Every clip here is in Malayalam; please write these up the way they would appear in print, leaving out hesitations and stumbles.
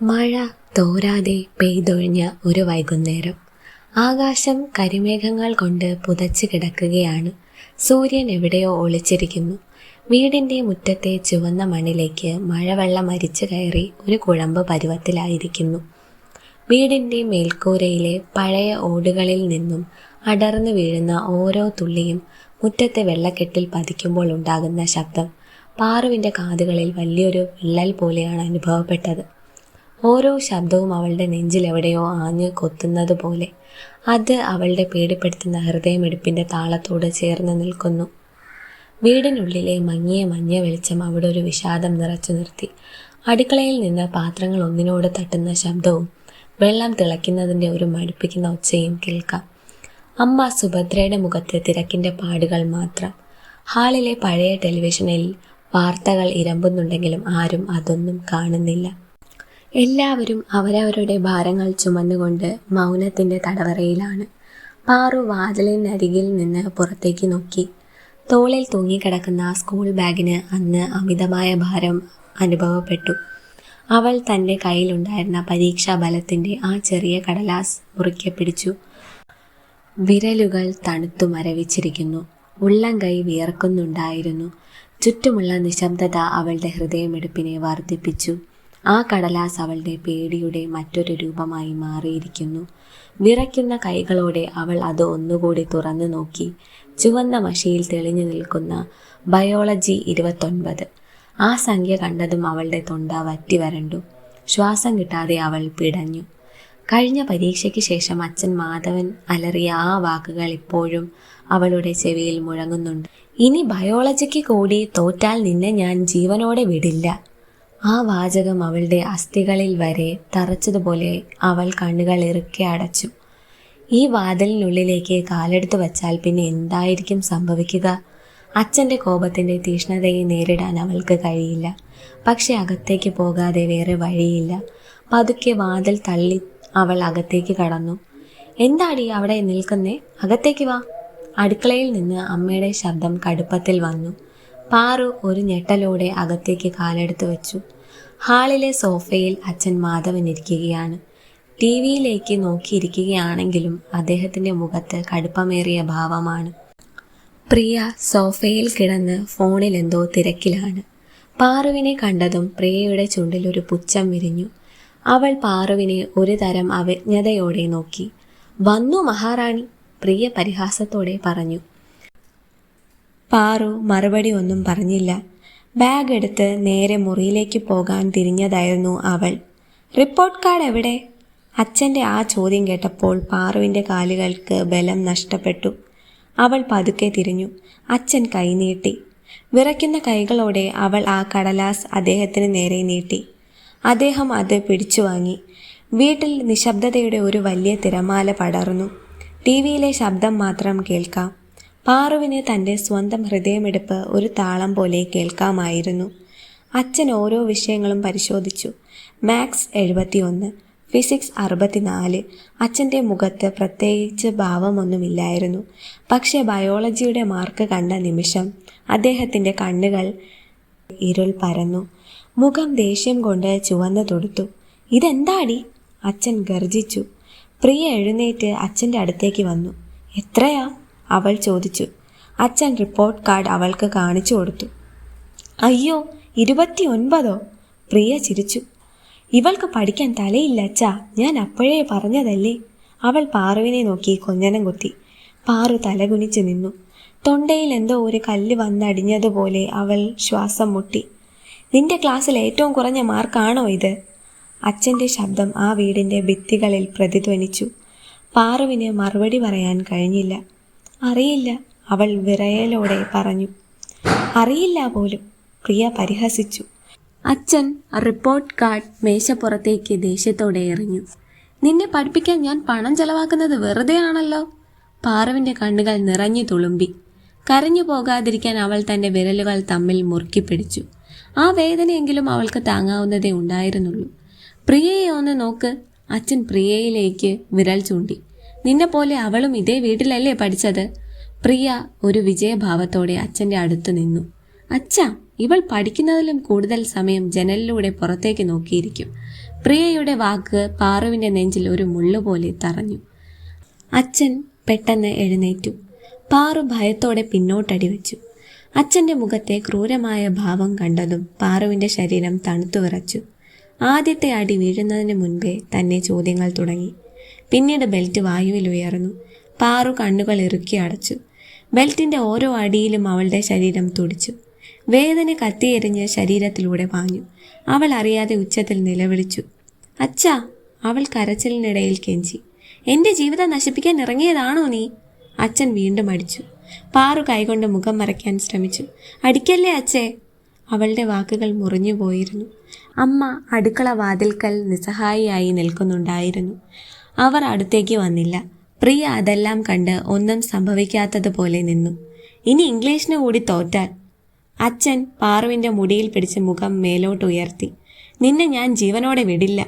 മഴ തോരാതെ പെയ്തൊഴിഞ്ഞ ഒരു വൈകുന്നേരം. ആകാശം കരിമേഘങ്ങൾ കൊണ്ട് പുതച്ചു കിടക്കുകയാണ്. സൂര്യൻ എവിടെയോ ഒളിച്ചിരിക്കുന്നു. വീടിൻ്റെ മുറ്റത്തെ ചുവന്ന മണ്ണിലേക്ക് മഴവെള്ളം അരിച്ചു കയറി ഒരു കുഴമ്പ് പരുവത്തിലായിരിക്കുന്നു. വീടിൻ്റെ മേൽക്കൂരയിലെ പഴയ ഓടുകളിൽ നിന്നും അടർന്നു വീഴുന്ന ഓരോ തുള്ളിയും മുറ്റത്തെ വെള്ളക്കെട്ടിൽ പതിക്കുമ്പോൾ ഉണ്ടാകുന്ന ശബ്ദം പാറുവിൻ്റെ കാതുകളിൽ വലിയൊരു വിള്ളൽ പോലെയാണ് അനുഭവപ്പെട്ടത്. ഓരോ ശബ്ദവും അവളുടെ നെഞ്ചിലെവിടെയോ ആഞ്ഞ് കൊത്തുന്നത് പോലെ. അത് അവളുടെ പേടിപ്പെടുത്തുന്ന ഹൃദയമിടിപ്പിൻ്റെ താളത്തോട് ചേർന്ന് നിൽക്കുന്നു. വീടിനുള്ളിലെ മങ്ങിയ മഞ്ഞ വെളിച്ചം അവിടെ ഒരു വിഷാദം നിറച്ചു നിർത്തി. അടുക്കളയിൽ നിന്ന് പാത്രങ്ങൾ ഒന്നിനോട് തട്ടുന്ന ശബ്ദവും വെള്ളം തിളയ്ക്കുന്നതിൻ്റെ ഒരു മടുപ്പിക്കുന്ന ഒച്ചയും കേൾക്കാം. അമ്മ സുഭദ്രയുടെ മുഖത്ത് തിരക്കിൻ്റെ പാടുകൾ മാത്രം. ഹാളിലെ പഴയ ടെലിവിഷനിൽ വാർത്തകൾ ഇരമ്പുന്നുണ്ടെങ്കിലും ആരും അതൊന്നും കാണുന്നില്ല. എല്ലാവരും അവരവരുടെ ഭാരങ്ങൾ ചുമന്നുകൊണ്ട് മൗനത്തിൻ്റെ തടവറയിലാണ്. പാറു വാതിലിനരികിൽ നിന്ന് പുറത്തേക്ക് നോക്കി. തോളിൽ തൂങ്ങിക്കിടക്കുന്ന സ്കൂൾ ബാഗിന് അന്ന് അമിതമായ ഭാരം അനുഭവപ്പെട്ടു. അവൾ തൻ്റെ കയ്യിലുണ്ടായിരുന്ന പരീക്ഷാ ഫലത്തിൻ്റെ ആ ചെറിയ കടലാസ് മുറുക്കെ പിടിച്ചു. വിരലുകൾ തണുത്തു മരവിച്ചിരിക്കുന്നു. ഉള്ളംകൈ വിയർക്കുന്നുണ്ടായിരുന്നു. ചുറ്റുമുള്ള നിശബ്ദത അവളുടെ ഹൃദയമിടിപ്പിനെ വർദ്ധിപ്പിച്ചു. ആ കടലാസ് അവളുടെ പേടിയുടെ മറ്റൊരു രൂപമായി മാറിയിരിക്കുന്നു. വിറയ്ക്കുന്ന കൈകളോടെ അവൾ അത് ഒന്നുകൂടി തുറന്നു നോക്കി. ചുവന്ന മഷിയിൽ തെളിഞ്ഞു നിൽക്കുന്ന ബയോളജി 29. ആ സംഖ്യ കണ്ടതും അവളുടെ തൊണ്ട വറ്റി വരണ്ടു. ശ്വാസം കിട്ടാതെ അവൾ പിടഞ്ഞു. കഴിഞ്ഞ പരീക്ഷയ്ക്ക് ശേഷം അച്ഛൻ മാധവൻ അലറിയ ആ വാക്കുകൾ ഇപ്പോഴും അവളുടെ ചെവിയിൽ മുഴങ്ങുന്നുണ്ട്. ഇനി ബയോളജിക്ക് കൂടി തോറ്റാൽ നിന്നെ ഞാൻ ജീവനോടെ വിടില്ല. ആ വാചകം അവളുടെ അസ്ഥികളിൽ വരെ തറച്ചതുപോലെ അവൾ കണ്ണുകൾ ഇറുക്കെ അടച്ചു. ഈ വാതിലിനുള്ളിലേക്ക് കാലെടുത്ത് വച്ചാൽ പിന്നെ എന്തായിരിക്കും സംഭവിക്കുക? അച്ഛൻ്റെ കോപത്തിൻ്റെ തീഷ്ണതയെ നേരിടാൻ അവൾക്ക് കഴിയില്ല. പക്ഷെ അകത്തേക്ക് പോകാതെ വേറെ വഴിയില്ല. പതുക്കെ വാതിൽ തള്ളി അവൾ അകത്തേക്ക് കടന്നു. എന്താടി അവിടെ നിൽക്കുന്നേ? അകത്തേക്ക് വാ. അടുക്കളയിൽ നിന്ന് അമ്മയുടെ ശബ്ദം കടുപ്പത്തിൽ വന്നു. പാറു ഒരു ഞെട്ടലോടെ അകത്തേക്ക് കാലെടുത്ത് വെച്ചു. ഹാളിലെ സോഫയിൽ അച്ഛൻ മാധവൻ ഇരിക്കുകയാണ്. ടി വിയിലേക്ക് നോക്കിയിരിക്കുകയാണെങ്കിലും അദ്ദേഹത്തിൻ്റെ മുഖത്ത് കടുപ്പമേറിയ ഭാവമാണ്. പ്രിയ സോഫയിൽ കിടന്ന് ഫോണിൽ എന്തോ തിരക്കിലാണ്. പാറുവിനെ കണ്ടതും പ്രിയയുടെ ചുണ്ടിൽ ഒരു പുച്ഛം വിരിഞ്ഞു. അവൾ പാറുവിനെ ഒരു തരം അവജ്ഞതയോടെ നോക്കി. വന്നു മഹാറാണി, പ്രിയ പരിഹാസത്തോടെ പറഞ്ഞു. പാറു മറുപടി ഒന്നും പറഞ്ഞില്ല. ബാഗ് എടുത്ത് നേരെ മുറിയിലേക്ക് പോകാൻ തിരിഞ്ഞതായിരുന്നു അവൾ. റിപ്പോർട്ട് കാർഡ് എവിടെ? അച്ഛൻ്റെ ആ ചോദ്യം കേട്ടപ്പോൾ പാറുവിൻ്റെ കാലുകൾക്ക് ബലം നഷ്ടപ്പെട്ടു. അവൾ പതുക്കെ തിരിഞ്ഞു. അച്ഛൻ കൈനീട്ടി. വിറയ്ക്കുന്ന കൈകളോടെ അവൾ ആ കടലാസ് അദ്ദേഹത്തിന് നേരെ നീട്ടി. അദ്ദേഹം അത് പിടിച്ചു വാങ്ങി. വീട്ടിൽ നിശബ്ദതയുടെ ഒരു വലിയ തിരമാല പടർന്നു. ടി വിയിലെ ശബ്ദം മാത്രം കേൾക്കാം. പാറുവിന് തൻ്റെ സ്വന്തം ഹൃദയമിടിപ്പ് ഒരു താളം പോലെ കേൾക്കാമായിരുന്നു. അച്ഛൻ ഓരോ വിഷയങ്ങളും പരിശോധിച്ചു. Maths 71, physics 64. അച്ഛൻ്റെ മുഖത്ത് പ്രത്യേകിച്ച് ഭാവമൊന്നുമില്ലായിരുന്നു. പക്ഷേ ബയോളജിയുടെ മാർക്ക് കണ്ട നിമിഷം അദ്ദേഹത്തിൻ്റെ കണ്ണുകൾ ഇരുൾ പരന്നു. മുഖം ദേഷ്യം കൊണ്ട് ചുവന്നു തൊടുത്തു. ഇതെന്താടി? അച്ഛൻ ഗർജിച്ചു. പ്രിയ എഴുന്നേറ്റ് അച്ഛൻ്റെ അടുത്തേക്ക് വന്നു. എത്രയാ? അവൾ ചോദിച്ചു. അച്ഛൻ റിപ്പോർട്ട് കാർഡ് അവൾക്ക് കാണിച്ചു കൊടുത്തു. അയ്യോ, 29? പ്രിയ ചിരിച്ചു. ഇവൾക്ക് പഠിക്കാൻ തലയില്ല അച്ഛാ, ഞാൻ അപ്പോഴേ പറഞ്ഞതല്ലേ. അവൾ പാറുവിനെ നോക്കി കൊഞ്ഞനം കുത്തി. പാറു തലകുനിച്ച് നിന്നു. തൊണ്ടയിൽ എന്തോ ഒരു കല്ല് വന്നടിഞ്ഞതുപോലെ അവൾ ശ്വാസം മുട്ടി. നിന്റെ ക്ലാസ്സിൽ ഏറ്റവും കുറഞ്ഞ മാർക്കാണോ ഇത്? അച്ഛൻ്റെ ശബ്ദം ആ വീടിൻ്റെ ഭിത്തികളിൽ പ്രതിധ്വനിച്ചു. പാറുവിന് മറുപടി പറയാൻ കഴിഞ്ഞില്ല. അറിയില്ല, അവൾ വിറയലോടെ പറഞ്ഞു. അറിയില്ല പോലും, പ്രിയ പരിഹസിച്ചു. അച്ഛൻ റിപ്പോർട്ട് കാർഡ് മേശപ്പുറത്തേക്ക് ദേഷ്യത്തോടെ എറിഞ്ഞു. നിന്നെ പഠിപ്പിക്കാൻ ഞാൻ പണം ചെലവാക്കുന്നത് വെറുതെ ആണല്ലോ. പാറുവിൻ്റെ കണ്ണുകൾ നിറഞ്ഞു തുളുമ്പി. കരഞ്ഞു പോകാതിരിക്കാൻ അവൾ തൻ്റെ വിരലുകൾ തമ്മിൽ മുറുക്കി പിടിച്ചു. ആ വേദനയെങ്കിലും അവൾക്ക് താങ്ങാവുന്നതേ ഉണ്ടായിരുന്നുള്ളൂ. പ്രിയയെ ഒന്ന് നോക്ക്. അച്ഛൻ പ്രിയയിലേക്ക് വിരൽ ചൂണ്ടി. നിന്നെപ്പോലെ അവളും ഇതേ വീട്ടിലല്ലേ പഠിച്ചത്? പ്രിയ ഒരു വിജയഭാവത്തോടെ അച്ഛൻ്റെ അടുത്ത് നിന്നു. അച്ഛാ, ഇവൾ പഠിക്കുന്നതിലും കൂടുതൽ സമയം ജനലിലൂടെ പുറത്തേക്ക് നോക്കിയിരിക്കും. പ്രിയയുടെ വാക്ക് പാറുവിൻ്റെ നെഞ്ചിൽ ഒരു മുള്ളുപോലെ തറഞ്ഞു. അച്ഛൻ പെട്ടെന്ന് എഴുന്നേറ്റു. പാറു ഭയത്തോടെ പിന്നോട്ടടി വെച്ചു. അച്ഛൻ്റെ മുഖത്തെ ക്രൂരമായ ഭാവം കണ്ടതും പാറുവിൻ്റെ ശരീരം തണുത്തു വിറച്ചു. ആദ്യത്തെ അടി വീഴുന്നതിന് മുൻപേ തന്നെ ചോദ്യങ്ങൾ തുടങ്ങി. പിന്നീട് ബെൽറ്റ് വായുവിൽ ഉയർന്നു. പാറു കണ്ണുകൾ ഇറുക്കി അടച്ചു. ബെൽറ്റിൻ്റെ ഓരോ അടിയിലും അവളുടെ ശരീരം തുടിച്ചു. വേദന കത്തിയെരിഞ്ഞ് ശരീരത്തിലൂടെ പാഞ്ഞു. അവൾ അറിയാതെ ഉച്ചത്തിൽ നിലവിളിച്ചു. അച്ഛാ! അവൾ കരച്ചിലിനിടയിൽ കെഞ്ചി. എൻ്റെ ജീവിതം നശിപ്പിക്കാൻ ഇറങ്ങിയതാണോ നീ? അച്ഛൻ വീണ്ടും അടിച്ചു. പാറു കൈകൊണ്ട് മുഖം മറയ്ക്കാൻ ശ്രമിച്ചു. അടിക്കല്ലേ അച്ഛേ! അവളുടെ വാക്കുകൾ മുറിഞ്ഞു പോയിരുന്നു. അമ്മ അടുക്കള വാതിൽക്കൽ നിസ്സഹായിയായി നിൽക്കുന്നുണ്ടായിരുന്നു. അവർ അടുത്തേക്ക് വന്നില്ല. പ്രിയ അതെല്ലാം കണ്ട് ഒന്നും സംഭവിക്കാത്തതുപോലെ നിന്നു. ഇനി ഇംഗ്ലീഷിന് കൂടി തോറ്റാൽ? അച്ഛൻ പാറുവിൻ്റെ മുടിയിൽ പിടിച്ച് മുഖം മേലോട്ടുയർത്തി. നിന്നെ ഞാൻ ജീവനോടെ വിടില്ല.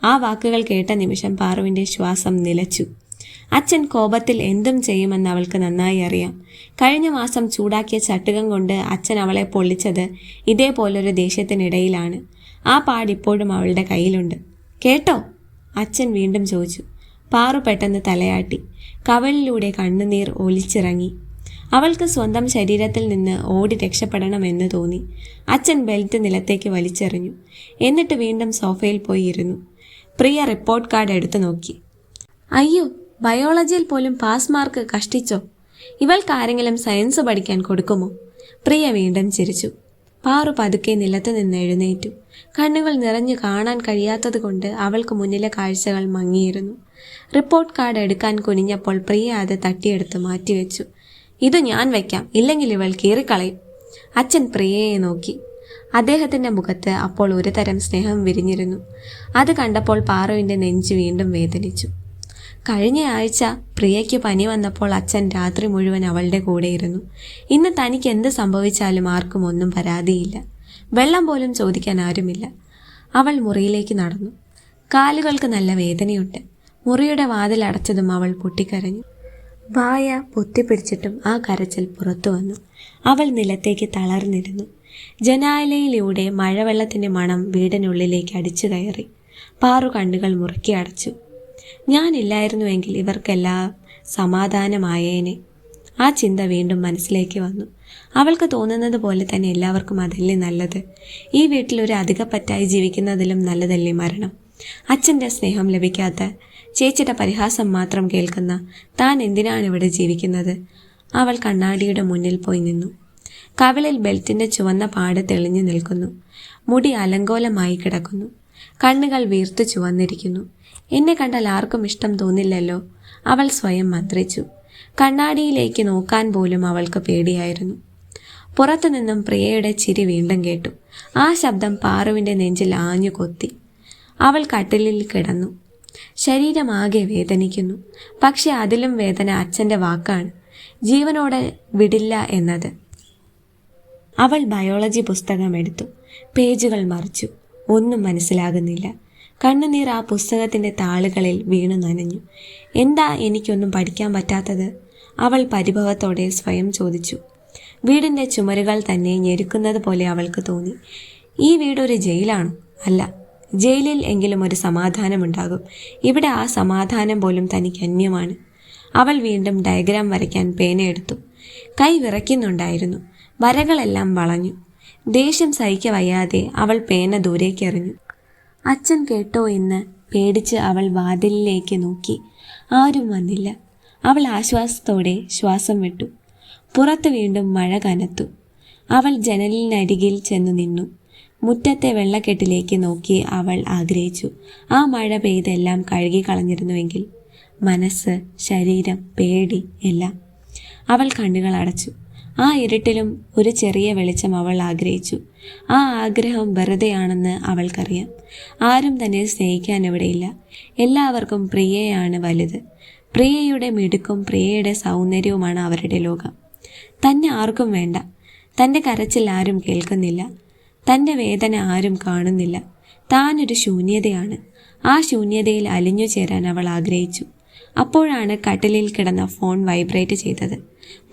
ആ വാക്കുകൾ കേട്ട നിമിഷം പാറുവിൻ്റെ ശ്വാസം നിലച്ചു. അച്ഛൻ കോപത്തിൽ എന്തും ചെയ്യുമെന്ന് അവൾക്ക് നന്നായി അറിയാം. കഴിഞ്ഞ മാസം ചൂടാക്കിയ ചട്ടുകം കൊണ്ട് അച്ഛൻ അവളെ പൊള്ളിച്ചത് ഇതേപോലൊരു ദേഷ്യത്തിനിടയിലാണ്. ആ പാടിപ്പോഴും അവളുടെ കയ്യിലുണ്ട്. കേട്ടോ? അച്ഛൻ വീണ്ടും ചോദിച്ചു. പാറു പെട്ടെന്ന് തലയാട്ടി. കവിളിലൂടെ കണ്ണുനീർ ഒലിച്ചിറങ്ങി. അവൾക്ക് സ്വന്തം ശരീരത്തിൽ നിന്ന് ഓടി രക്ഷപ്പെടണമെന്ന് തോന്നി. അച്ഛൻ ബെൽറ്റ് നിലത്തേക്ക് വലിച്ചെറിഞ്ഞു. എന്നിട്ട് വീണ്ടും സോഫയിൽ പോയി ഇരുന്നു. പ്രിയ റിപ്പോർട്ട് കാർഡ് എടുത്തു നോക്കി. അയ്യോ, ബയോളജിയിൽ പോലും പാസ് മാർക്ക് കഷ്ടിച്ചോ? ഇവൾക്കാരെങ്കിലും സയൻസ് പഠിക്കാൻ കൊടുക്കുമോ? പ്രിയ വീണ്ടും ചിരിച്ചു. പാറു പതുക്കെ നിലത്ത് നിന്ന് എഴുന്നേറ്റു. കണ്ണുകൾ നിറഞ്ഞു കാണാൻ കഴിയാത്തത് കൊണ്ട് അവൾക്ക് മുന്നിലെ കാഴ്ചകൾ മങ്ങിയിരുന്നു. റിപ്പോർട്ട് കാർഡ് എടുക്കാൻ കുനിഞ്ഞപ്പോൾ പ്രിയ അത് തട്ടിയെടുത്ത് മാറ്റിവെച്ചു. ഇത് ഞാൻ വയ്ക്കാം, ഇല്ലെങ്കിൽ ഇവൾ കീറിക്കളയും. അച്ഛൻ പ്രിയയെ നോക്കി. അദ്ദേഹത്തിൻ്റെ മുഖത്ത് അപ്പോൾ ഒരു തരം സ്നേഹം വിരിഞ്ഞിരുന്നു. അത് കണ്ടപ്പോൾ പാറുവിൻ്റെ നെഞ്ച് വീണ്ടും വേദനിച്ചു. കഴിഞ്ഞ ആഴ്ച പ്രിയയ്ക്ക് പനി വന്നപ്പോൾ അച്ഛൻ രാത്രി മുഴുവൻ അവളുടെ കൂടെയിരുന്നു. ഇന്ന് തനിക്ക് എന്ത് സംഭവിച്ചാലും ആർക്കും ഒന്നും പരാതിയില്ല. വെള്ളം പോലും ചോദിക്കാൻ ആരുമില്ല. അവൾ മുറിയിലേക്ക് നടന്നു. കാലുകൾക്ക് നല്ല വേദനയുണ്ട്. മുറിയുടെ വാതിൽ അടച്ചതും അവൾ പൊട്ടിക്കരഞ്ഞു. വായ പൊത്തിപ്പിടിച്ചിട്ടും ആ കരച്ചിൽ പുറത്തു വന്നു. അവൾ നിലത്തേക്ക് തളർന്നിരുന്നു. ജനാലയിലൂടെ മഴവെള്ളത്തിൻ്റെ മണം വീടിനുള്ളിലേക്ക് അടിച്ചു കയറി. പാറു കണ്ണുകൾ മുറുക്കി അടച്ചു. ഞാനില്ലായിരുന്നുവെങ്കിൽ ഇവർക്കെല്ലാം സമാധാനമായേനെ. ആ ചിന്ത വീണ്ടും മനസ്സിലേക്ക് വന്നു. അവൾക്ക് തോന്നുന്നത് പോലെ തന്നെ എല്ലാവർക്കും അതല്ലേ നല്ലത്. ഈ വീട്ടിൽ ഒരു അധികപ്പറ്റായി ജീവിക്കുന്നതിലും നല്ലതല്ലേ മരണം. അച്ഛൻ്റെ സ്നേഹം ലഭിക്കാത്ത, ചേച്ചിയുടെ പരിഹാസം മാത്രം കേൾക്കുന്ന താൻ എന്തിനാണ് ഇവിടെ ജീവിക്കുന്നത്? അവൾ കണ്ണാടിയുടെ മുന്നിൽ പോയി നിന്നു. കവിളിൽ ബെൽറ്റിൻ്റെ ചുവന്ന പാട് തെളിഞ്ഞു നിൽക്കുന്നു. മുടി അലങ്കോലമായി കിടക്കുന്നു. കണ്ണുകൾ വീർത്തു ചുവന്നിരിക്കുന്നു. എന്നെ കണ്ടാൽ ആർക്കും ഇഷ്ടം തോന്നില്ലല്ലോ, അവൾ സ്വയം മന്ത്രിച്ചു. കണ്ണാടിയിലേക്ക് നോക്കാൻ പോലും അവൾക്ക് പേടിയായിരുന്നു. പുറത്തുനിന്നും പ്രിയയുടെ ചിരി വീണ്ടും കേട്ടു. ആ ശബ്ദം പാറുവിൻ്റെ നെഞ്ചിൽ ആഞ്ഞു കൊത്തി. അവൾ കട്ടിലിൽ കിടന്നു. ശരീരമാകെ വേദനിക്കുന്നു. പക്ഷെ അതിലും വേദന അച്ഛൻ്റെ വാക്കാണ്, ജീവനോടെ വിടില്ല എന്നത്. അവൾ ബയോളജി പുസ്തകം എടുത്തു. പേജുകൾ മറിച്ചു. ഒന്നും മനസ്സിലാകുന്നില്ല. കണ്ണുനീർ ആ പുസ്തകത്തിൻ്റെ താളുകളിൽ വീണു നനഞ്ഞു. എന്താ എനിക്കൊന്നും പഠിക്കാൻ പറ്റാത്തത്? അവൾ പരിഭവത്തോടെ സ്വയം ചോദിച്ചു. വീടിൻ്റെ ചുമരുകൾ തന്നെ ഞെരുക്കുന്നത് പോലെ അവൾക്ക് തോന്നി. ഈ വീടൊരു ജയിലാണോ? അല്ല, ജയിലിൽ എങ്കിലും ഒരു സമാധാനമുണ്ടാകും. ഇവിടെ ആ സമാധാനം പോലും തനിക്ക് അന്യമാണ്. അവൾ വീണ്ടും ഡയഗ്രാം വരയ്ക്കാൻ പേനയെടുത്തു. കൈ വിറയ്ക്കുന്നുണ്ടായിരുന്നു. വരകളെല്ലാം വളഞ്ഞു. ദേഷ്യം സഹിക്ക വയ്യാതെ അവൾ പേന ദൂരേക്ക് എറിഞ്ഞു. അച്ഛൻ കേട്ടോ എന്ന് പേടിച്ച് അവൾ വാതിലിലേക്ക് നോക്കി. ആരും വന്നില്ല. അവൾ ആശ്വാസത്തോടെ ശ്വാസം വിട്ടു. പുറത്ത് വീണ്ടും മഴ കനത്തു. അവൾ ജനലിനരികിൽ ചെന്നു നിന്നു. മുറ്റത്തെ വെള്ളക്കെട്ടിലേക്ക് നോക്കി അവൾ ആഗ്രഹിച്ചു, ആ മഴ പെയ്തെല്ലാം കഴുകി കളഞ്ഞിരുന്നുവെങ്കിൽ. മനസ്സ്, ശരീരം, പേടി എല്ലാം. അവൾ കണ്ണുകൾ അടച്ചു. ആ ഇരുട്ടിലും ഒരു ചെറിയ വെളിച്ചം അവൾ ആഗ്രഹിച്ചു. ആ ആഗ്രഹം വെറുതെയാണെന്ന് അവൾക്കറിയാം. ആരും തന്നെ സ്നേഹിക്കാൻ ഇവിടെയില്ല. എല്ലാവർക്കും പ്രിയയാണ് വലുത്. പ്രിയയുടെ മിടുക്കും പ്രിയയുടെ സൗന്ദര്യവുമാണ് അവരുടെ ലോകം. തന്നെ ആർക്കും വേണ്ട. തൻ്റെ കരച്ചിൽ ആരും കേൾക്കുന്നില്ല. തൻ്റെ വേദന ആരും കാണുന്നില്ല. താനൊരു ശൂന്യതയാണ്. ആ ശൂന്യതയിൽ അലിഞ്ഞു ചേരാൻ അവൾ ആഗ്രഹിച്ചു. അപ്പോഴാണ് കട്ടിലിൽ കിടന്ന ഫോൺ വൈബ്രേറ്റ് ചെയ്തത്.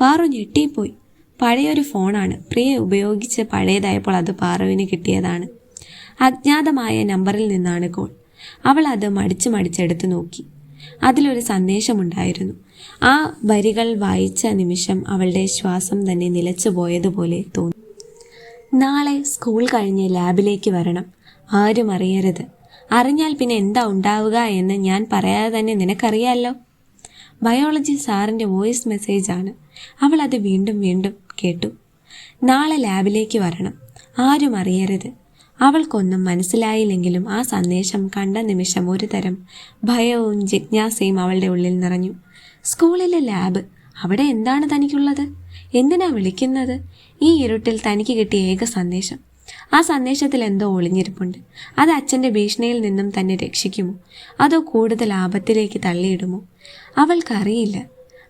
പാറു ഞെട്ടിപ്പോയി. പഴയൊരു ഫോണാണ്. പ്രിയ ഉപയോഗിച്ച് പഴയതായപ്പോൾ അത് പാറുവിന് കിട്ടിയതാണ്. അജ്ഞാതമായ നമ്പറിൽ നിന്നാണ് കോൾ. അവൾ അത് മടിച്ചെടുത്ത് നോക്കി. അതിലൊരു സന്ദേശമുണ്ടായിരുന്നു. ആ വരികൾ വായിച്ച നിമിഷം അവളുടെ ശ്വാസം തന്നെ നിലച്ചു പോയതുപോലെ തോന്നി. നാളെ സ്കൂൾ കഴിഞ്ഞ് ലാബിലേക്ക് വരണം. ആരും അറിയരുത്. അറിഞ്ഞാൽ പിന്നെ എന്താ ഉണ്ടാവുക എന്ന് ഞാൻ പറയാതെ തന്നെ നിനക്കറിയാമല്ലോ. ബയോളജി സാറിൻ്റെ വോയിസ് മെസ്സേജാണ്. അവൾ അത് വീണ്ടും വീണ്ടും കേട്ടു. നാളെ ലാബിലേക്ക് വരണം. ആരും അറിയരുത്. അവൾക്കൊന്നും മനസ്സിലായില്ലെങ്കിലും ആ സന്ദേശം കണ്ട നിമിഷം ഒരു തരം ഭയവും ജിജ്ഞാസയും അവളുടെ ഉള്ളിൽ നിറഞ്ഞു. സ്കൂളിലെ ലാബ്, അവിടെ എന്താണ് തനിക്കുള്ളത്? എന്തിനാ വിളിക്കുന്നത്? ഈ ഇരുട്ടിൽ തനിക്ക് കിട്ടിയ ഏക സന്ദേശം. ആ സന്ദേശത്തിൽ എന്തോ ഒളിഞ്ഞിരിപ്പുണ്ട്. അത് അച്ഛൻ്റെ ഭീഷണിയിൽ നിന്നും തന്നെ രക്ഷിക്കുമോ, അതോ കൂടുതൽ ആപത്തിലേക്ക് തള്ളിയിടുമോ? അവൾക്കറിയില്ല.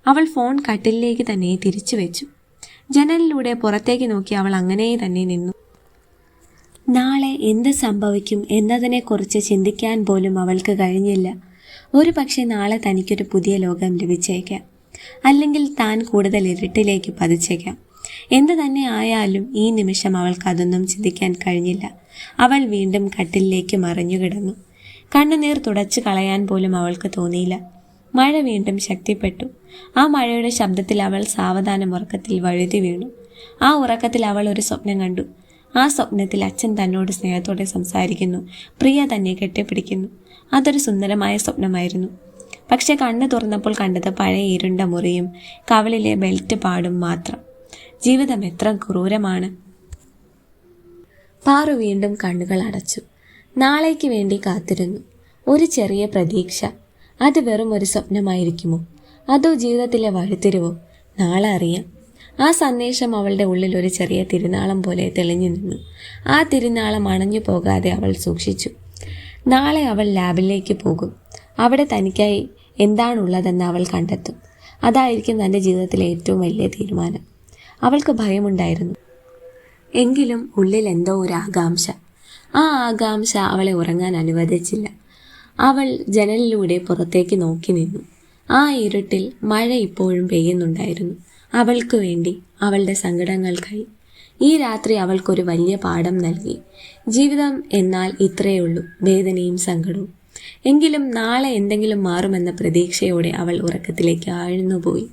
അവൾ ഫോൺ കട്ടിലിലേക്ക് തന്നെ തിരിച്ചു വെച്ചു. ജനലിലൂടെ പുറത്തേക്ക് നോക്കി അവൾ അങ്ങനെ തന്നെ നിന്നു. നാളെ എന്ത് സംഭവിക്കും എന്നതിനെക്കുറിച്ച് ചിന്തിക്കാൻ പോലും അവൾക്ക് കഴിഞ്ഞില്ല. ഒരു പക്ഷേ നാളെ തനിക്കൊരു പുതിയ ലോകം ലഭിച്ചേക്കാം, അല്ലെങ്കിൽ താൻ കൂടുതൽ ഇരുട്ടിലേക്ക് പതിച്ചേക്കാം. എന്തു തന്നെ ആയാലും ഈ നിമിഷം അവൾക്ക് അതൊന്നും ചിന്തിക്കാൻ കഴിഞ്ഞില്ല. അവൾ വീണ്ടും കട്ടിലിലേക്ക് മറിഞ്ഞു കിടന്നു. കണ്ണുനീർ തുടച്ചു കളയാൻ പോലും അവൾക്ക് തോന്നിയില്ല. മഴ വീണ്ടും ശക്തിപ്പെട്ടു. ആ മഴയുടെ ശബ്ദത്തിൽ അവൾ സാവധാനം ഉറക്കത്തിൽ വഴുതി വീണു. ആ ഉറക്കത്തിൽ അവൾ ഒരു സ്വപ്നം കണ്ടു. ആ സ്വപ്നത്തിൽ അച്ഛൻ തന്നോട് സ്നേഹത്തോടെ സംസാരിക്കുന്നു, പ്രിയ തന്നെ കെട്ടിപ്പിടിക്കുന്നു. അതൊരു സുന്ദരമായ സ്വപ്നമായിരുന്നു. പക്ഷെ കണ്ണു തുറന്നപ്പോൾ കണ്ടത് പഴയ ഇരുണ്ട മുറിയും കവളിലെ ബെൽറ്റ് പാടും മാത്രം. ജീവിതം എത്ര ക്രൂരമാണ്. പാറു വീണ്ടും കണ്ണുകൾ അടച്ചു. നാളേക്ക് വേണ്ടി കാത്തിരുന്നു. ഒരു ചെറിയ പ്രതീക്ഷ. അത് വെറും ഒരു സ്വപ്നമായിരിക്കുമോ, അതോ ജീവിതത്തിലെ വഴിത്തിരിവോ? നാളെ അറിയാം. ആ സന്ദേശം അവളുടെ ഉള്ളിൽ ഒരു ചെറിയ തിരുനാളം പോലെ തെളിഞ്ഞു നിന്നു. ആ തിരുനാളം അണഞ്ഞു പോകാതെ അവൾ സൂക്ഷിച്ചു. നാളെ അവൾ ലാബിലേക്ക് പോകും. അവിടെ തനിക്കായി എന്താണുള്ളതെന്ന് അവൾ കണ്ടെത്തും. അതായിരിക്കും തൻ്റെ ജീവിതത്തിലെ ഏറ്റവും വലിയ തീരുമാനം. അവൾക്ക് ഭയമുണ്ടായിരുന്നു, എങ്കിലും ഉള്ളിൽ എന്തോ ഒരു ആകാംക്ഷ. ആ ആകാംക്ഷ അവളെ ഉറങ്ങാൻ അനുവദിച്ചില്ല. അവൾ ജനലിലൂടെ പുറത്തേക്ക് നോക്കി നിന്നു. ആ ഇരുട്ടിൽ മഴ ഇപ്പോഴും പെയ്യുന്നുണ്ടായിരുന്നു. അവൾക്ക് വേണ്ടി, അവളുടെ സങ്കടങ്ങൾക്കായി. ഈ രാത്രി അവൾക്കൊരു വലിയ പാഠം നൽകി. ജീവിതം എന്നാൽ ഇത്രയേ ഉള്ളൂ, വേദനയും സങ്കടവും. എങ്കിലും നാളെ എന്തെങ്കിലും മാറുമെന്ന പ്രതീക്ഷയോടെ അവൾ ഉറക്കത്തിലേക്ക് ആഴ്ന്നുപോയി.